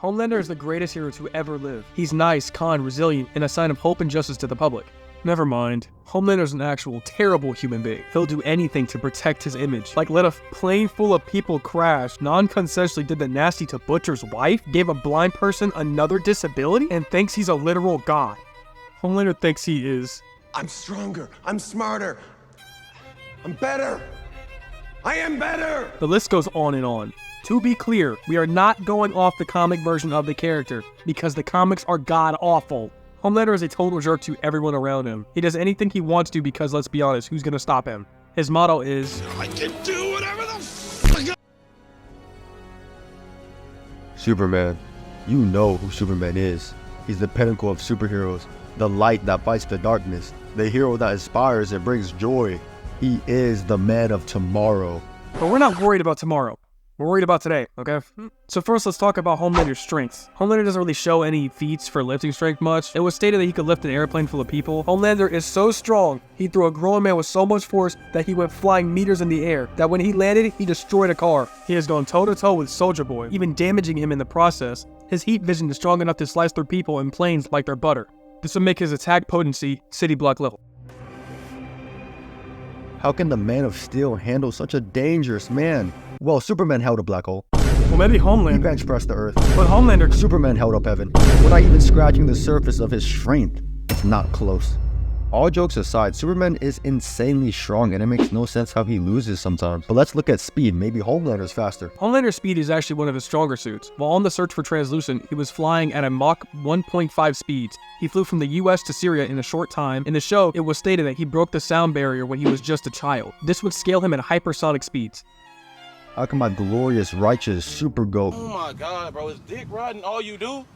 Homelander is the greatest hero to ever live. He's nice, kind, resilient, and a sign of hope and justice to the public. Never mind. Homelander's an actual terrible human being. He'll do anything to protect his image. Like let a plane full of people crash, non-consensually did the nasty to Butcher's wife, gave a blind person another disability, and thinks he's a literal god. Homelander thinks he is. I'm stronger. I'm smarter. I'm better. I am better. The list goes on and on. To be clear, we are not going off the comic version of the character, because the comics are god-awful. Homelander is a total jerk to everyone around him. He does anything he wants to because, let's be honest, who's gonna stop him? His motto is, I can do whatever the fuck. Superman. You know who Superman is. He's the pinnacle of superheroes, the light that fights the darkness, the hero that inspires and brings joy. He is the man of tomorrow. But we're not worried about tomorrow. We're worried about today, okay? So first, let's talk about Homelander's strengths. Homelander doesn't really show any feats for lifting strength much. It was stated that he could lift an airplane full of people. Homelander is so strong, he threw a grown man with so much force that he went flying meters in the air, that when he landed, he destroyed a car. He has gone toe-to-toe with Soldier Boy, even damaging him in the process. His heat vision is strong enough to slice through people and planes like they're butter. This would make his attack potency city block level. How can the Man of Steel handle such a dangerous man? Well, Superman held a black hole. Well, maybe He Homelander. bench pressed the earth. But Homelander. Superman held up heaven. Without even scratching the surface of his strength. It's not close. All jokes aside, Superman is insanely strong and it makes no sense how he loses sometimes. But let's look at speed. Maybe Homelander's faster. Homelander's speed is actually one of his stronger suits. While on the search for Translucent, he was flying at a Mach 1.5 speeds. He flew from the US to Syria in a short time. In the show, it was stated that he broke the sound barrier when he was just a child. This would scale him at hypersonic speeds. How can my glorious, righteous super goat Oh my god, bro, is dick riding all you do?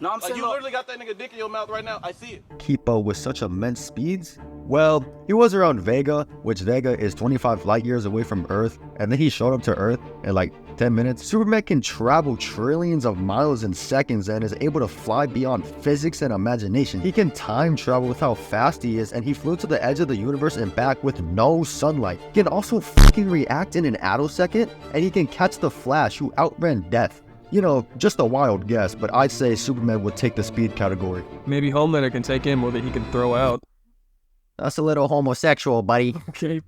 No, I'm Like, saying you literally got that nigga dick in your mouth right now. I see it. keep up with such immense speeds? Well, he was around Vega, which Vega is 25 light years away from Earth, and then he showed up to Earth in like 10 minutes. Superman can travel trillions of miles in seconds and is able to fly beyond physics and imagination. He can time travel with how fast he is, and he flew to the edge of the universe and back with no sunlight. He can also fucking react in an attosecond, and he can catch the Flash, who outran death. You know, just a wild guess, but I'd say Superman would take the speed category. Maybe Homelander can take in more than he can throw out. That's a little homosexual, buddy. Okay.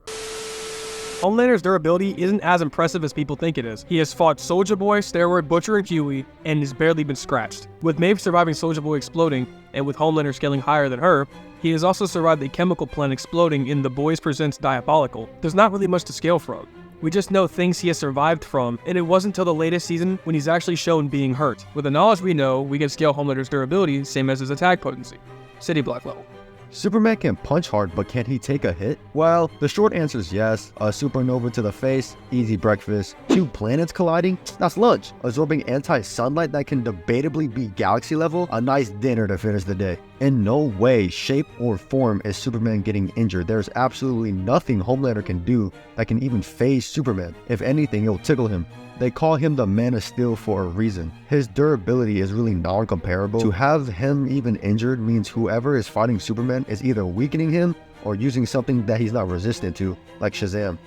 Homelander's durability isn't as impressive as people think it is. He has fought Soldier Boy, Steroid, Butcher, and Huey, and has barely been scratched. With Maeve surviving Soldier Boy exploding, and with Homelander scaling higher than her, he has also survived the chemical plant exploding in The Boys Presents Diabolical. There's not really much to scale from. We just know things he has survived from, and it wasn't until the latest season when he's actually shown being hurt. With the knowledge we know, we can scale Homelander's durability, same as his attack potency. City block level. Superman can punch hard, but can he take a hit? Well, the short answer is yes. A supernova to the face, easy breakfast. 2 planets colliding, that's lunch. Absorbing anti-sunlight that can debatably be galaxy level, a nice dinner to finish the day. In no way, shape, or form is Superman getting injured. There's absolutely nothing Homelander can do that can even faze Superman. If anything, it'll tickle him. They call him the Man of Steel for a reason. His durability is really non-comparable. To have him even injured means whoever is fighting Superman is either weakening him or using something that he's not resistant to, like Shazam.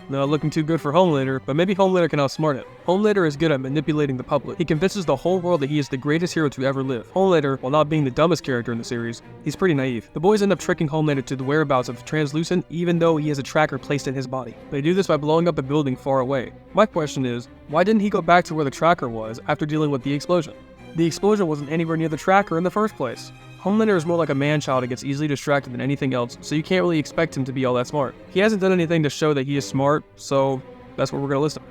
Not looking too good for Homelander, but maybe Homelander can outsmart him. Homelander is good at manipulating the public. He convinces the whole world that he is the greatest hero to ever live. Homelander, while not being the dumbest character in the series, he's pretty naive. The boys end up tricking Homelander to the whereabouts of Translucent even though he has a tracker placed in his body. They do this by blowing up a building far away. My question is, why didn't he go back to where the tracker was after dealing with the explosion? The explosion wasn't anywhere near the tracker in the first place. Homelander is more like a man-child and gets easily distracted than anything else, so you can't really expect him to be all that smart. He hasn't done anything to show that he is smart, so that's what we're gonna list him.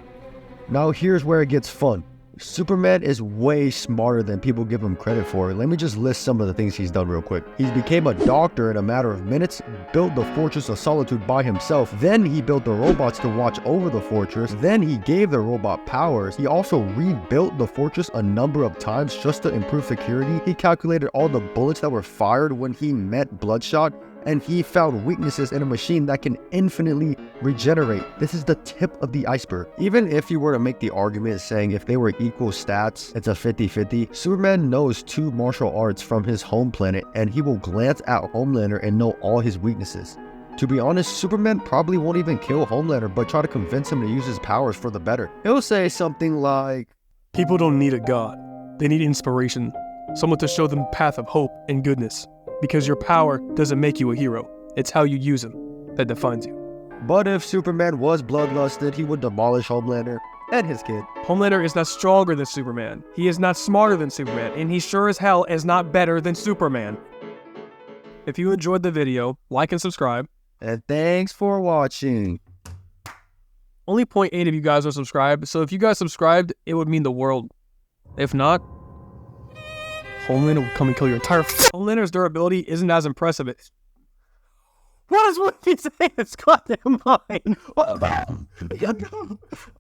Now here's where it gets fun. Superman is way smarter than people give him credit for. Let me just list some of the things he's done real quick. He became a doctor in a matter of minutes, built the Fortress of Solitude by himself, then he built the robots to watch over the fortress, then he gave the robot powers. He also rebuilt the fortress a number of times just to improve security. He calculated all the bullets that were fired when he met Bloodshot, and he found weaknesses in a machine that can infinitely regenerate. This is the tip of the iceberg. Even if you were to make the argument saying if they were equal stats, it's a 50-50, Superman knows 2 martial arts from his home planet, and he will glance at Homelander and know all his weaknesses. To be honest, Superman probably won't even kill Homelander, but try to convince him to use his powers for the better. He'll say something like, People don't need a god. They need inspiration, someone to show them the path of hope and goodness. Because your power doesn't make you a hero, it's how you use them that defines you. But if Superman was bloodlusted, he would demolish Homelander and his kid. Homelander is not stronger than Superman, he is not smarter than Superman, and he sure as hell is not better than Superman. If you enjoyed the video, like and subscribe. And thanks for watching. Only 0.8 of you guys are subscribed, so if you guys subscribed, it would mean the world. If not, Homelander will come and kill your entire Homelander's durability isn't as impressive as... What is with you saying? It's goddamn mine.